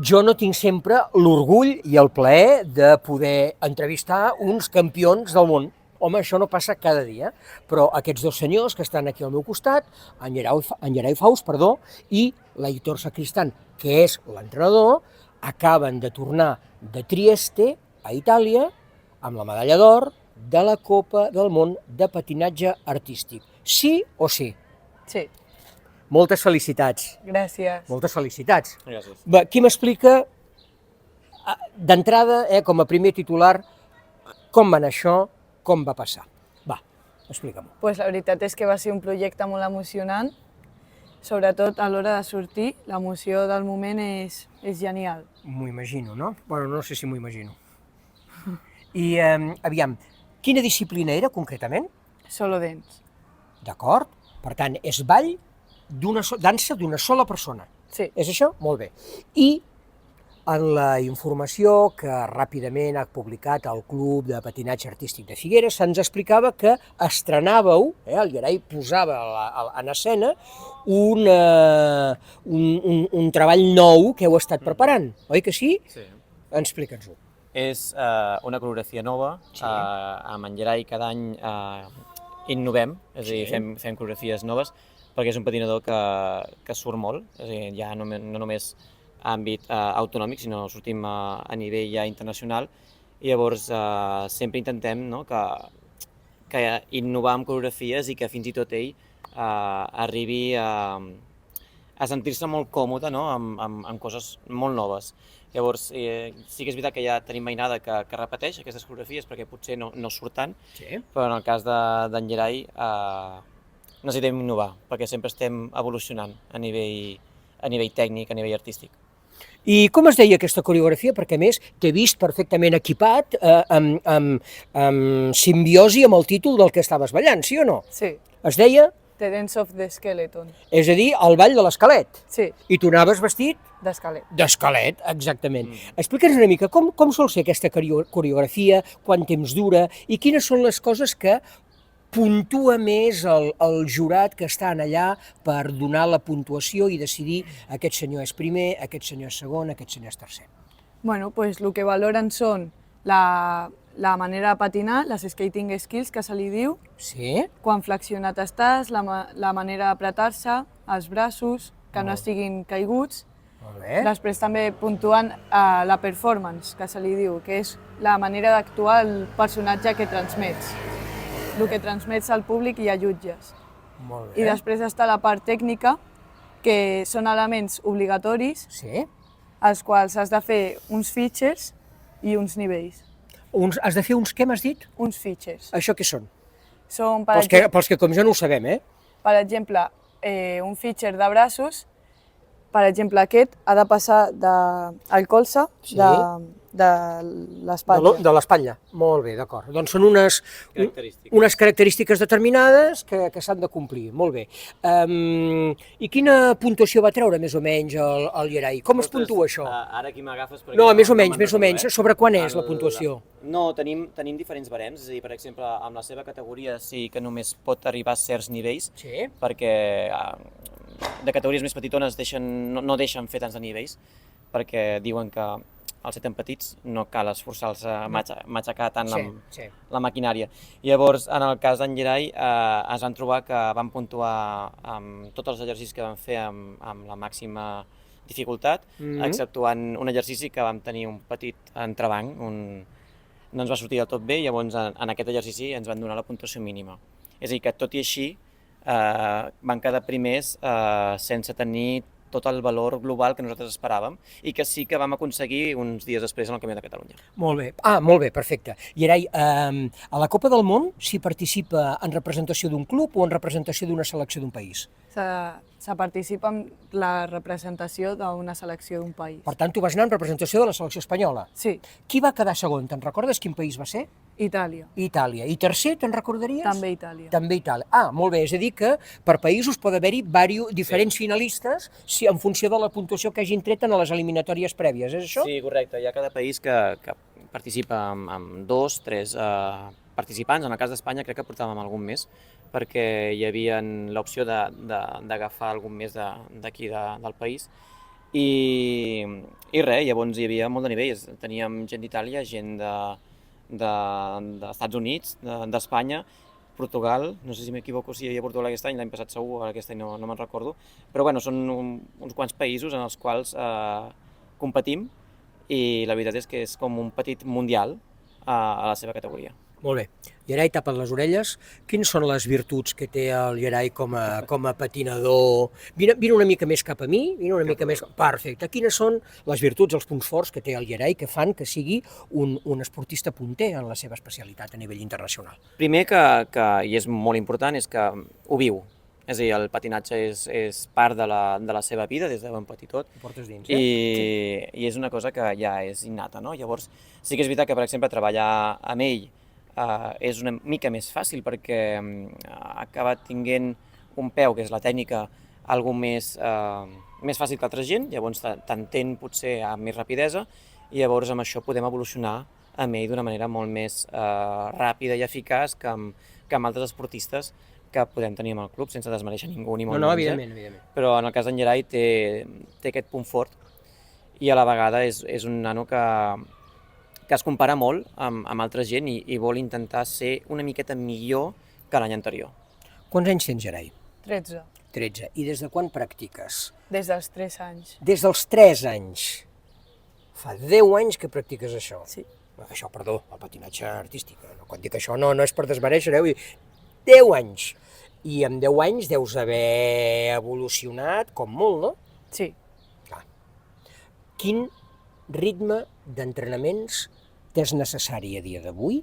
jo no tinc sempre l'orgull i el plaer de poder entrevistar uns campions del món. Home, això no passa cada dia, però aquests dos senyors que estan aquí al meu costat, en Gerai Faust, i l'Aitor Sacristán, que és l'entrenador, acaben de tornar de Trieste, a Itàlia, amb la medalla d'or de la Copa del Món de patinatge artístic. Sí o sí? Sí. Moltes felicitats. Gràcies. Moltes felicitats. Gràcies. Va, qui m'explica, d'entrada, com a primer titular, com va anar això, com va passar? Va, explica'm-ho. Pues la veritat és que va ser un projecte molt emocionant, sobretot a l'hora de sortir, l'emoció del moment és genial. M'ho imagino, no? Bueno, no sé si m'ho imagino. I, aviam, quina disciplina era concretament? Solo dance. D'acord? Per tant, és ball dansa d'una sola persona. Sí. És això? Molt bé. I en la informació que ràpidament ha publicat el Club de Patinatge Artístic de Figueres se'ns explicava que estrenàveu, el Gerai posava en escena un treball nou que heu estat preparant, oi que sí? Sí. Explica'ns-ho. És una coreografia nova, Sí. amb en Gerai cada any innovem, és a dir, Sí. fem coreografies noves, perquè és un patinador que surt molt, és a dir, ja no només a àmbit autonòmic, sinó sortim a nivell ja internacional, i llavors sempre intentem, no, que innovar amb coreografies i que fins i tot ell arribi a sentir-se molt còmode, no, amb coses molt noves. Llavors, sí que és veritat que ja tenim mainada que repeteix aquestes coreografies perquè potser no surt tant, Sí. però en el cas d'en Gerai necessitem innovar, perquè sempre estem evolucionant a nivell tècnic, a nivell artístic. I com es deia aquesta coreografia? Perquè, a més, t'he vist perfectament equipat, amb simbiosi amb el títol del que estaves ballant, sí o no? Sí. Es deia, The Dance of the Skeleton. és a dir, el ball de l'esquelet. Sí, I tu anaves vestit d'esquelet. d'esquelet, exactament. Explica'ns una mica com sol ser aquesta coreografia, quant temps dura i quines són les coses que puntua més el jurat que estan allà per donar la puntuació i decidir aquest senyor és primer, aquest senyor és segon, aquest senyor és tercer. Bueno, pues el que valoren són la manera de patinar, les skating skills, que se li diu, Sí? quan flexionat estàs, la manera d'apretar-se, els braços, que no estiguin caiguts. Molt bé. Després també puntuen la performance, que se li diu, que és la manera d'actuar el personatge que transmets, el que transmets al públic i a jutges. Molt I bé. després està la part tècnica, que són elements obligatoris, Sí? als quals has de fer uns features i uns nivells. Has de fer uns què, m'has dit? Uns features. Això què són? Són, Pels que com jo no ho sabem, per exemple, un feature de braços, per exemple, aquest ha de passar al colze Sí. de l'espatlla. De l'espatlla. Molt bé, d'acord. Doncs són unes característiques determinades que s'han de complir. Molt bé. I quina puntuació va treure, més o menys, el Gerai? Com es puntua això? Ara aquí m'agafes perquè... No, més o menys. Sobre quan és la puntuació? No, tenim diferents barems, és a dir, per exemple, amb la seva categoria sí que només pot arribar a certs nivells, Sí. perquè de categories més petitones no deixen fer tants de nivells, perquè diuen que al ser tan petits no cal esforçar-se a matxacar tant Sí. la maquinària. I llavors, en el cas d'en Gerai, es van trobar que van puntuar amb tots els exercicis que van fer amb la màxima dificultat, exceptuant un exercici que vam tenir un petit entrebanc, no ens va sortir del tot bé, i llavors en aquest exercici ens van donar la puntuació mínima. És a dir, que tot i així van quedar primers sense tenir tot el valor global que nosaltres esperàvem i que sí que vam aconseguir uns dies després en el Campionat de Catalunya. Molt bé. Molt bé, perfecte. Gerai, a la Copa del Món s'hi participa en representació d'un club o en representació d'una selecció d'un país? Se participa en la representació d'una selecció d'un país. Per tant, tu vas anar en representació de la selecció espanyola. Sí, Qui va quedar segon? Te'n recordes quin país va ser? Itàlia. Itàlia. I tercer, te'n recordaries? També Itàlia. També Itàlia. Molt bé, és a dir que per països pot haver-hi diferents finalistes en funció de la puntuació que hagin tret en les eliminatòries prèvies, és això? Sí, correcte. Hi ha cada país que participa amb 2, 3 participants. En el cas d'Espanya crec que portàvem algun més, perquè hi havia l'opció d'agafar algun més d'aquí del país. I I res, llavors hi havia molt de nivells. Teníem gent d'Itàlia, gent d'Estats Units, d'Espanya, Portugal, no sé si m'equivoco si hi havia Portugal aquest any, l'any passat segur, aquest any no me'n recordo, però bueno, són uns quants països en els quals competim i la veritat és que és com un petit mundial a la seva categoria. Molt bé. Gerai, tapa't les orelles. Quines són les virtuts que té el Gerai com a patinador? Vine una mica més cap a mi, vine una mica més... Perfecte. Quines són les virtuts, els punts forts que té el Gerai que fan que sigui un esportista punter en la seva especialitat a nivell internacional? Primer i és molt important, és que ho viu. És a dir, el patinatge és part de la seva vida des de ben petitot. Ho portes dins, I és una cosa que ja és innata, no? Llavors, sí que és veritat que, per exemple, treballar amb ell és una mica més fàcil perquè acaba tinguent un peu, que és la tècnica, algo més fàcil que altra gent, llavors t'entén potser amb més rapidesa i llavors amb això podem evolucionar amb ell d'una manera molt més ràpida i eficaç que amb altres esportistes que podem tenir amb el club, sense desmereixer ningú ni molt menys. No, evidentment. Però en el cas d'en Gerai té aquest punt fort i a la vegada és un nano que es compara molt amb altra gent i vol intentar ser una miqueta millor que l'any anterior. Quants anys tens, Gerai? 13. 13. I des de quan practiques? Des dels 3 anys. Des dels 3 anys. Fa 10 anys que practiques això. Sí. Això, perdó, el patinatge artístic. Quan dic això no és per desmereixer, vull dir, 10 anys. I en 10 anys deus haver evolucionat com molt, no? Sí. Clar. Quin ritme d'entrenaments t'és necessari a dia d'avui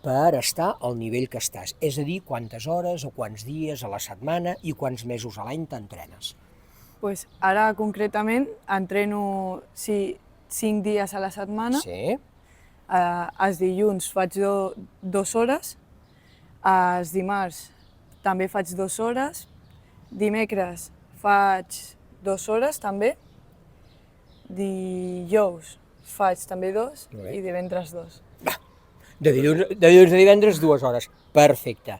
per estar al nivell que estàs? És a dir, quantes hores o quants dies a la setmana i quants mesos a l'any t'entrenes? Pues ara concretament entreno 5 dies a la setmana. Sí. Els dilluns faig 2 hores, els dimarts també faig 2 hores, dimecres faig 2 hores també, dijous faig també 2 i divendres 2. De dilluns a divendres 2 hores, perfecte.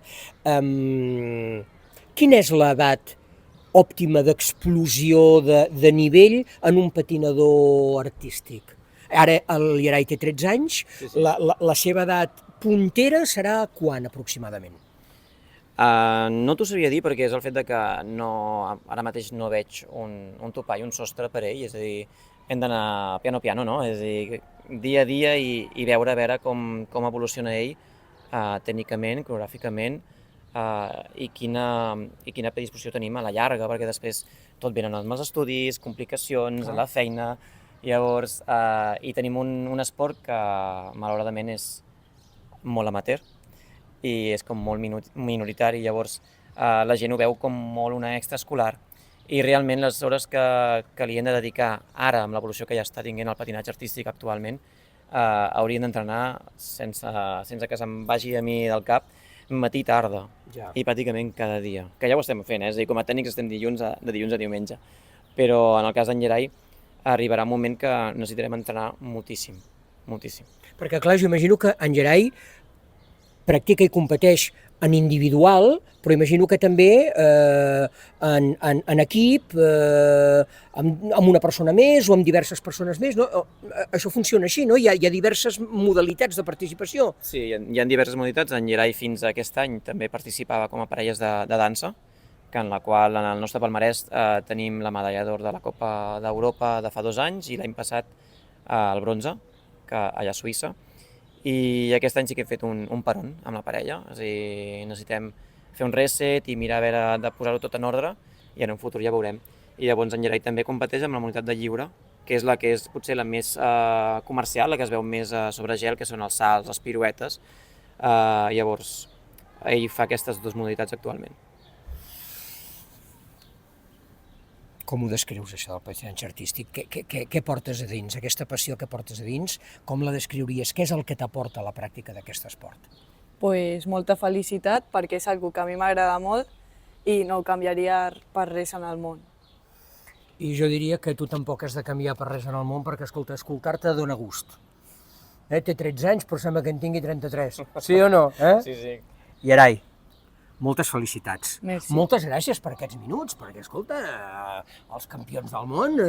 Quina és l'edat òptima d'explosió de nivell en un patinador artístic? Ara el Gerai té 13 anys, sí. La seva edat puntera serà quan aproximadament? No t'ho sabria dir perquè és el fet de que ara mateix no veig un topall, un sostre per ell, és a dir, hem d'anar piano a piano, no? És a dir, dia a dia i veure com evoluciona ell tècnicament, coreogràficament i quina predisposició tenim a la llarga, perquè després tot venen els estudis, complicacions, la feina, llavors i tenim un esport que malauradament és molt amateur i és com molt minoritari, llavors la gent ho veu com molt una extraescolar i realment les hores que li hem de dedicar ara amb l'evolució que ja està tinguent el patinatge artístic actualment haurien d'entrenar sense que se'm vagi a mi del cap matí i tarda i pràcticament cada dia, que ja ho estem fent, és a dir, com a tècnics estem de dilluns a diumenge, però en el cas d'en Gerai arribarà un moment que necessitarem entrenar moltíssim. Perquè clar, jo imagino que en Gerai practica i competeix en individual, però imagino que també en equip, amb una persona més o amb diverses persones més, no? Això funciona així, no? Hi ha diverses modalitats de participació. Sí, hi ha diverses modalitats. En Gerai fins a aquest any també participava com a parelles de dansa, en la qual en el nostre palmarès tenim la medalla d'or de la Copa d'Europa de fa 2 anys i l'any passat el bronze, allà a Suïssa. I aquest any sí que hem fet un peron amb la parella, és a dir, necessitem fer un reset i mirar a veure de posar-ho tot en ordre i en un futur ja veurem. I llavors en Gerai també competeix amb la modalitat de lliure, que és la que és potser la més comercial, la que es veu més sobre gel, que són els salts, les piruetes. Llavors ell fa aquestes 2 modalitats actualment. Com ho descrius, això del patinatge artístic? Què portes a dins? Aquesta passió que portes a dins, com la descriuries? Què és el que t'aporta la pràctica d'aquest esport? Pues molta felicitat, perquè és una que a mi m'agrada molt i no ho canviaria per res en el món. I jo diria que tu tampoc has de canviar per res en el món, perquè escoltar-te dona gust. Té 13 anys, però sembla que en tingui 33. Sí o no? Sí. Gerai, moltes felicitats. Merci. Moltes gràcies per aquests minuts, perquè, escolta, els campions del món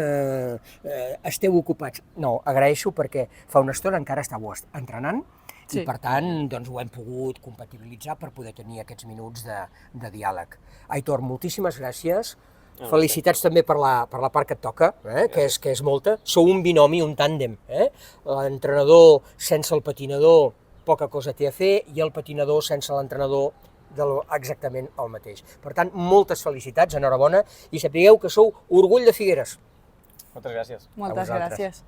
esteu ocupats. No, agraeixo perquè fa una estona encara estàveu entrenant i, per tant, doncs, ho hem pogut compatibilitzar per poder tenir aquests minuts de diàleg. Aitor, moltíssimes gràcies. Felicitats també per la part que et toca, que és molta. Sou un binomi, un tàndem. L'entrenador sense el patinador poca cosa té a fer i el patinador sense l'entrenador exactament el mateix. Per tant, moltes felicitats, enhorabona, i sapigueu que sou orgull de Figueres. Moltes gràcies. Moltes gràcies.